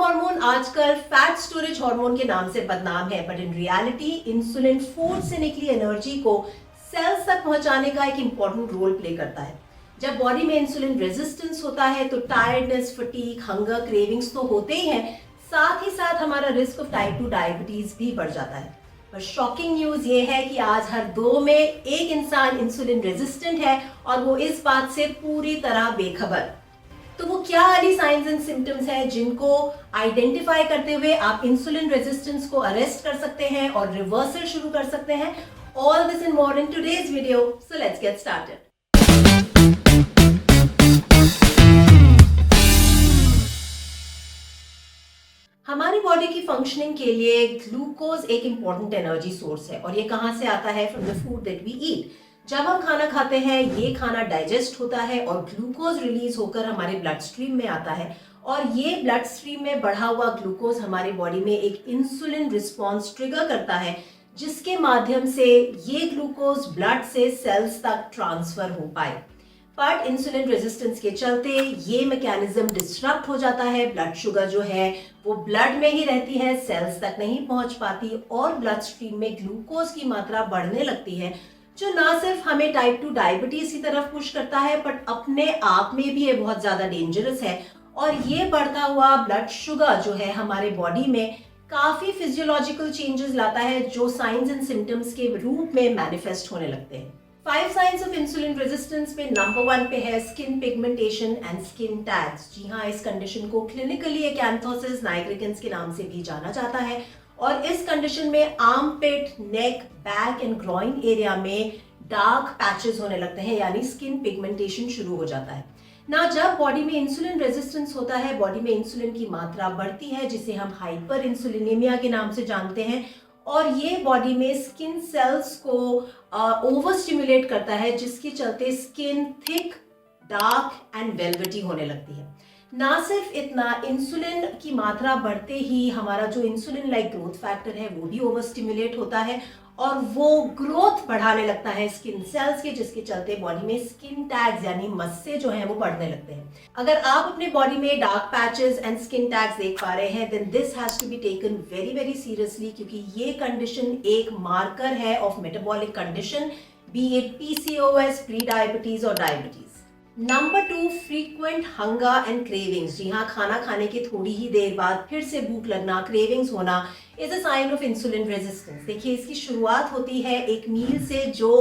Hormone आजकल fat storage hormone के नाम से बदनाम है, but in reality insulin food से निकली एनर्जी को सेल्स तक पहुंचाने का एक इंपॉर्टेंट रोल प्ले करता है। जब बॉडी में इंसुलिन रेजिस्टेंस होता है तो टायर्डनेस, फटीग, हंगर, क्रेविंग्स तो होते ही हैं, साथ ही साथ हमारा रिस्क ऑफ टाइप 2 डायबिटीज भी बढ़ जाता है। पर शॉकिंग न्यूज ये है कि आज हर 2 में एक इंसान इंसुलिन रेजिस्टेंट है और वो इस बात से पूरी तरह बेखबर। तो वो क्या अर्ली साइंस एंड सिम्टम्स हैं जिनको आइडेंटिफाई करते हुए आप इंसुलिन रेजिस्टेंस को अरेस्ट कर सकते हैं और रिवर्सल शुरू कर सकते हैं? All this in more in today's video, so let's get started. हमारी बॉडी की फंक्शनिंग के लिए ग्लूकोज एक इंपॉर्टेंट एनर्जी सोर्स है और ये कहां से आता है? From the food that we eat. जब हम खाना खाते हैं ये खाना डाइजेस्ट होता है और ग्लूकोज रिलीज होकर हमारे ब्लड स्ट्रीम में आता है और ये ब्लड स्ट्रीम में बढ़ा हुआ ग्लूकोज हमारी बॉडी में एक इंसुलिन रिस्पॉन्स ट्रिगर करता है, जिसके माध्यम से ये ग्लूकोज ब्लड से सेल्स तक ट्रांसफर हो पाए। बट इंसुलिन रेजिस्टेंस के चलते ये मैकेनिज्म डिस्टरप्ट हो जाता है। ब्लड शुगर जो है वो ब्लड में ही रहती है, सेल्स तक नहीं पहुंच पाती और ब्लड स्ट्रीम में ग्लूकोज की मात्रा बढ़ने लगती है, जो ना सिर्फ हमें टाइप 2 डायबिटीज की तरफ पुश करता है बट अपने आप में भी ये बहुत ज्यादा डेंजरस है। और ये बढ़ता हुआ ब्लड शुगर जो है हमारे बॉडी में काफी फिजियोलॉजिकल चेंजेस लाता है, जो साइंस एंड सिम्टम्स के रूप में मैनिफेस्ट होने लगते हैं। 5 साइंस ऑफ इंसुलिन रेजिस्टेंस में नंबर 1 पे है skin pigmentation and skin tags. जी हाँ, इस कंडीशन को क्लिनिकली एकैंथोसिस नाइग्रिकेंस के नाम से भी जाना जाता है और इस कंडीशन में armpit, neck, back and groin area में डार्क पैचेस होने लगते हैं, यानी स्किन पिगमेंटेशन शुरू हो जाता है ना। जब बॉडी में इंसुलिन रेजिस्टेंस होता है, बॉडी में इंसुलिन की मात्रा बढ़ती है, जिसे हम हाइपर इंसुलिनेमिया के नाम से जानते हैं, और ये बॉडी में स्किन सेल्स को ओवर स्टिमुलेट करता है, जिसके चलते skin thick, dark and velvety होने लगती है। ना सिर्फ इतना, इंसुलिन की मात्रा बढ़ते ही हमारा जो इंसुलिन लाइक ग्रोथ फैक्टर है वो भी ओवर स्टिमुलेट होता है और वो ग्रोथ बढ़ाने लगता है स्किन सेल्स के, जिसके चलते बॉडी में स्किन टैग्स यानी मस्से जो हैं वो बढ़ने लगते हैं। अगर आप अपने बॉडी में dark patches and skin tags देख पा रहे हैं, then this has to be taken very very seriously, क्योंकि ये कंडीशन एक मार्कर है of metabolic condition, be it PCOS, pre diabetes और diabetes. Number 2, frequent hunger and cravings. जी हाँ, खाना खाने के थोड़ी ही देर बाद फिर से भूख लगना, क्रेविंग्स होना is a sign of insulin resistance. देखिए, इसकी शुरुआत होती है एक मील से जो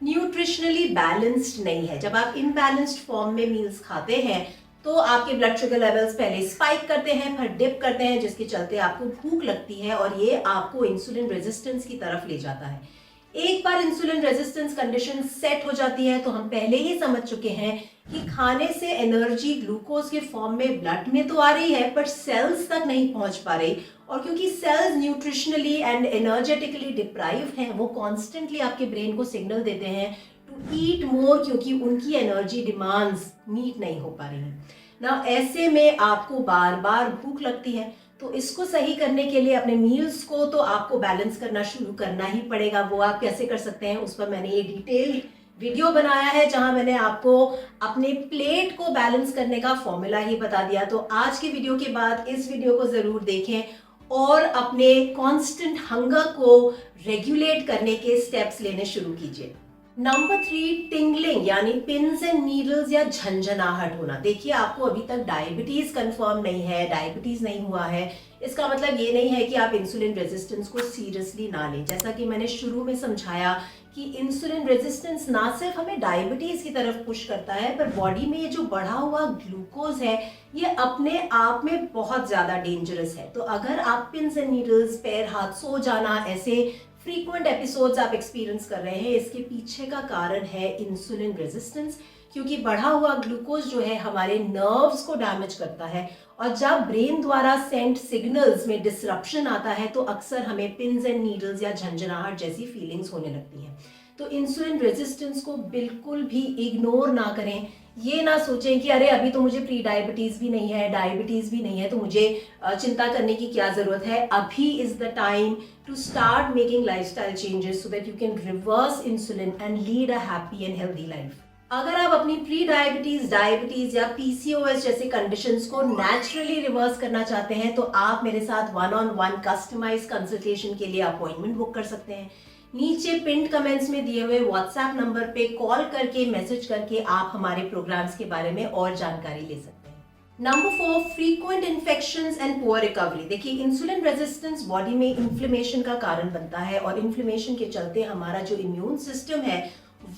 न्यूट्रिशनली बैलेंस्ड नहीं है। जब आप इम्बैलेंस्ड फॉर्म में मील्स खाते हैं तो आपके ब्लड शुगर लेवल्स पहले स्पाइक करते हैं, फिर डिप करते हैं, जिसके चलते आपको भूख लगती है और ये आपको इंसुलिन रेजिस्टेंस की तरफ ले जाता है। एक बार इंसुलिन रेजिस्टेंस कंडीशन सेट हो जाती है तो हम पहले ही समझ चुके हैं कि खाने से एनर्जी ग्लूकोज के फॉर्म में ब्लड में तो आ रही है पर सेल्स तक नहीं पहुंच पा रही, और क्योंकि cells nutritionally and energetically deprived हैं, वो कॉन्स्टेंटली आपके ब्रेन को सिग्नल देते हैं टू ईट मोर, क्योंकि उनकी एनर्जी डिमांड्स मीट नहीं हो पा रही हैं ना। ऐसे में आपको बार बार भूख लगती है, तो इसको सही करने के लिए अपने मील्स को तो आपको बैलेंस करना शुरू करना ही पड़ेगा। वो आप कैसे कर सकते हैं, उस पर मैंने ये डिटेल्ड वीडियो बनाया है जहां मैंने आपको अपने प्लेट को बैलेंस करने का फॉर्मूला ही बता दिया। तो आज की वीडियो के बाद इस वीडियो को जरूर देखें और अपने कांस्टेंट हंगर को रेगुलेट करने के स्टेप्स लेने शुरू कीजिए। नंबर 3, टिंगलिंग यानी पिन्स एंड नीडल्स या झंझनाहट होना। देखिए, आपको अभी तक डायबिटीज कंफर्म नहीं है, डायबिटीज नहीं हुआ है, इसका मतलब ये नहीं है कि आप इंसुलिन रेजिस्टेंस को सीरियसली ना लें। जैसा कि मैंने शुरू में समझाया कि इंसुलिन रेजिस्टेंस ना सिर्फ हमें डायबिटीज की तरफ पुश करता है, पर बॉडी में ये जो बढ़ा हुआ ग्लूकोज है ये अपने आप में बहुत ज्यादा डेंजरस है। तो अगर आप पिन्स एंड नीडल्स, पैर हाथ सो जाना, ऐसे फ्रीक्वेंट एपिसोड्स आप एक्सपीरियंस कर रहे हैं, इसके पीछे का कारण है इंसुलिन रेजिस्टेंस, क्योंकि बढ़ा हुआ ग्लूकोज जो है हमारे नर्व्स को डैमेज करता है और जब ब्रेन द्वारा सेंड सिग्नल्स में डिसरप्शन आता है तो अक्सर हमें पिन्स एंड नीडल्स या झंझनाहट जैसी फीलिंग्स होने लगती हैं। तो इंसुलिन रेजिस्टेंस को बिल्कुल भी इग्नोर ना करें। ये ना सोचें कि अरे अभी तो मुझे प्री डायबिटीज भी नहीं है, डायबिटीज भी नहीं है, तो मुझे चिंता करने की क्या जरूरत है। अभी is the time to start making lifestyle changes so that you can reverse insulin and lead a happy and healthy life. अगर आप अपनी प्री डायबिटीज, डायबिटीज या पीसीओएस जैसे कंडीशंस को नेचुरली रिवर्स करना चाहते हैं तो आप मेरे साथ 1-on-1 कस्टमाइज कंसल्टेशन के लिए अपॉइंटमेंट बुक कर सकते हैं। नीचे पिंड कमेंट्स में दिए हुए व्हाट्सएप नंबर पे कॉल करके, मैसेज करके आप हमारे प्रोग्राम्स के बारे में और जानकारी ले सकते हैं। Number 4, frequent infections and poor recovery. देखिए, इंसुलिन रेजिस्टेंस बॉडी में इन्फ्लेमेशन का कारण बनता है और इन्फ्लेमेशन के चलते हमारा जो इम्यून सिस्टम है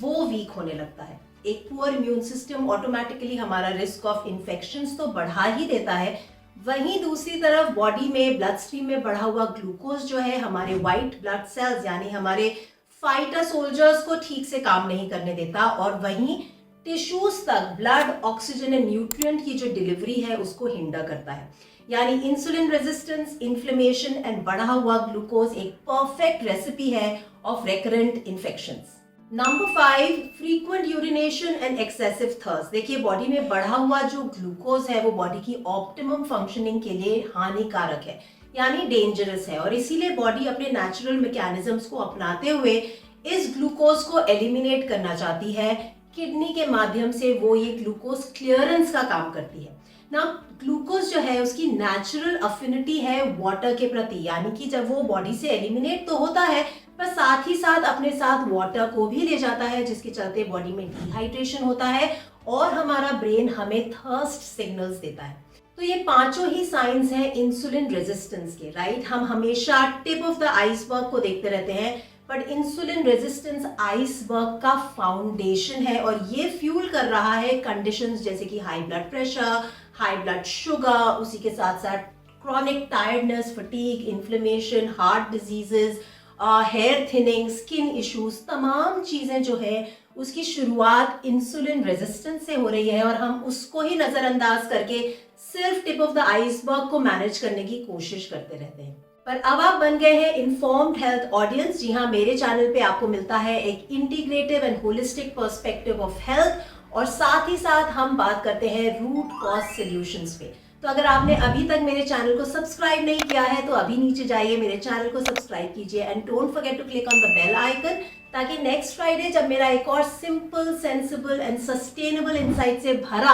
वो वीक होने लगता है। एक पुअर इम्यून सिस्टम ऑटोमेटिकली हमारा रिस्क ऑफ इन्फेक्शंस तो बढ़ा ही देता है, वहीं दूसरी तरफ बॉडी में ब्लड स्ट्रीम में बढ़ा हुआ ग्लूकोज जो है हमारे व्हाइट ब्लड सेल्स यानी हमारे फाइटर सोल्जर्स को ठीक से काम नहीं करने देता और वहीं टिश्यूज तक ब्लड, ऑक्सीजन एंड न्यूट्रिएंट की जो डिलीवरी है उसको हिंडर करता है। यानी इंसुलिन रेजिस्टेंस, इन्फ्लेमेशन एंड बढ़ा हुआ ग्लूकोज एक परफेक्ट रेसिपी है of recurrent infections. Number 5, frequent urination and excessive thirst. देखिए, बॉडी में बढ़ा हुआ जो ग्लूकोज है वो बॉडी की ऑप्टिमम फंक्शनिंग के लिए हानिकारक है, यानी डेंजरस है, और इसीलिए बॉडी अपने नेचुरल मैकेनिज्म्स को अपनाते हुए इस ग्लूकोज को एलिमिनेट करना चाहती है। किडनी के माध्यम से वो ये ग्लूकोज क्लियरेंस का काम करती है ना। ग्लूकोज जो है उसकी नेचुरल अफिनिटी है वाटर के प्रति, यानी कि जब वो बॉडी से एलिमिनेट तो होता है पर साथ ही साथ अपने साथ वाटर को भी ले जाता है, जिसके चलते बॉडी में डिहाइड्रेशन होता है और हमारा ब्रेन हमें थर्स्ट सिग्नल्स देता है। तो ये पांचों ही साइंस हैं इंसुलिन रेजिस्टेंस के, राइट। हम हमेशा टिप ऑफ द आइसबर्ग को देखते रहते हैं, बट इंसुलिन रेजिस्टेंस आइसबर्ग का फाउंडेशन है और ये फ्यूल कर रहा है कंडीशंस जैसे कि high blood pressure, high blood sugar, उसी के साथ साथ chronic tiredness, fatigue, inflammation, heart diseases, hair thinning, skin issues, तमाम चीजें जो है उसकी शुरुआत इंसुलिन रेजिस्टेंस से हो रही है और हम उसको ही नजरअंदाज करके सिर्फ टिप ऑफ द आइसबर्ग को मैनेज करने की कोशिश करते रहते हैं। पर अब आप बन गए हैं इन्फॉर्म्ड हेल्थ ऑडियंस। जी हाँ, मेरे चैनल पे आपको मिलता है एक integrative and holistic perspective of health और साथ ही साथ हम बात करते हैं रूट कॉज सॉल्यूशंस पे। तो अगर आपने अभी तक मेरे चैनल को सब्सक्राइब नहीं किया है तो अभी नीचे जाइए, मेरे चैनल को सब्सक्राइब कीजिए and don't forget to click on the bell icon, ताकि नेक्स्ट फ्राइडे जब मेरा एक और simple, sensible and sustainable insight से भरा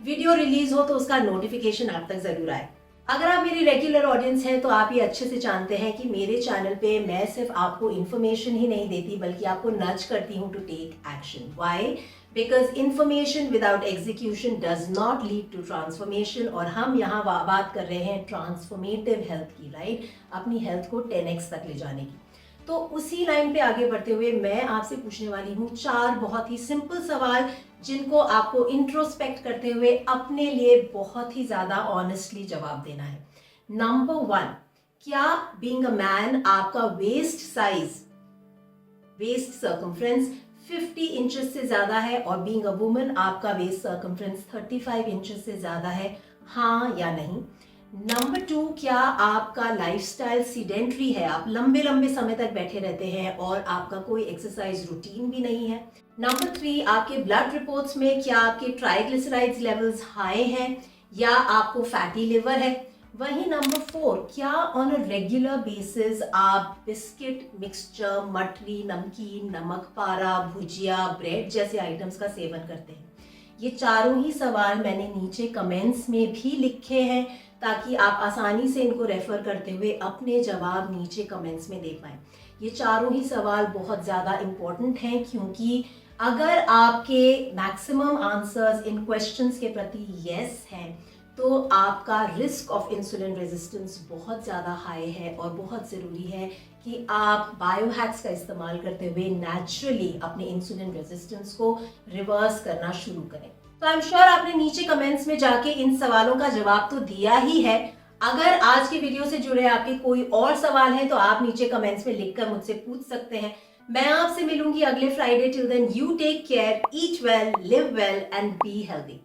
वीडियो रिलीज हो तो उसका नोटिफिकेशन आप तक जरूर आए। अगर आप मेरी रेगुलर ऑडियंस हैं तो आप ये अच्छे से जानते हैं कि मेरे चैनल पे मैं सिर्फ आपको इन्फॉर्मेशन ही नहीं देती बल्कि आपको नज करती हूँ to take action. Why? Because information without execution does not lead to transformation, और हम यहाँ बात कर रहे हैं ट्रांसफॉर्मेटिव हेल्थ की, राइट, अपनी हेल्थ को 10x तक ले जाने की। तो उसी लाइन पे आगे बढ़ते हुए मैं आपसे पूछने वाली हूँ 4 बहुत ही सिंपल सवाल जिनको आपको इंट्रोस्पेक्ट करते हुए अपने लिए बहुत ही ज्यादा ऑनेस्टली जवाब देना है। नंबर 1, क्या बीइंग अ मैन आपका waist size, waist circumference 50 inches से ज्यादा है और बीइंग अ वुमन आपका वेस्ट सर्कमफ्रेंस 35 इंचेस से ज्यादा है, हाँ या नहीं। नंबर 2, क्या आपका लाइफस्टाइल सीडेंट्री है, आप लंबे लंबे समय तक बैठे रहते हैं और आपका कोई एक्सरसाइज रूटीन भी नहीं है। नंबर 3, आपके ब्लड रिपोर्ट्स में क्या आपके ट्राइग्लिसराइड्स लेवल्स हाई हैं या आपको फैटी लिवर है। वहीं नंबर 4, क्या ऑन अ रेगुलर बेसिस आप बिस्किट, मिक्सचर, मठरी, नमकीन, नमक पारा, भुजिया, ब्रेड जैसे आइटम्स का सेवन करते हैं। ये चारों ही सवाल मैंने नीचे कमेंट्स में भी लिखे हैं ताकि आप आसानी से इनको रेफर करते हुए अपने जवाब नीचे कमेंट्स में दे पाएं। ये चारों ही सवाल बहुत ज़्यादा इम्पोर्टेंट हैं क्योंकि अगर आपके मैक्सिमम आंसर्स इन क्वेश्चंस के प्रति यस हैं तो आपका रिस्क ऑफ इंसुलिन रेजिस्टेंस बहुत ज़्यादा हाई है और बहुत ज़रूरी है कि आप बायोहैक्स का इस्तेमाल करते हुए नेचुरली अपने इंसुलिन रेजिस्टेंस को रिवर्स करना शुरू करें। तो आई एम श्योर आपने नीचे कमेंट्स में जाके इन सवालों का जवाब तो दिया ही है। अगर आज की वीडियो से जुड़े आपके कोई और सवाल हैं तो आप नीचे कमेंट्स में लिखकर मुझसे पूछ सकते हैं। मैं आपसे मिलूंगी अगले Friday. Till then you take care, eat well, live well and be healthy.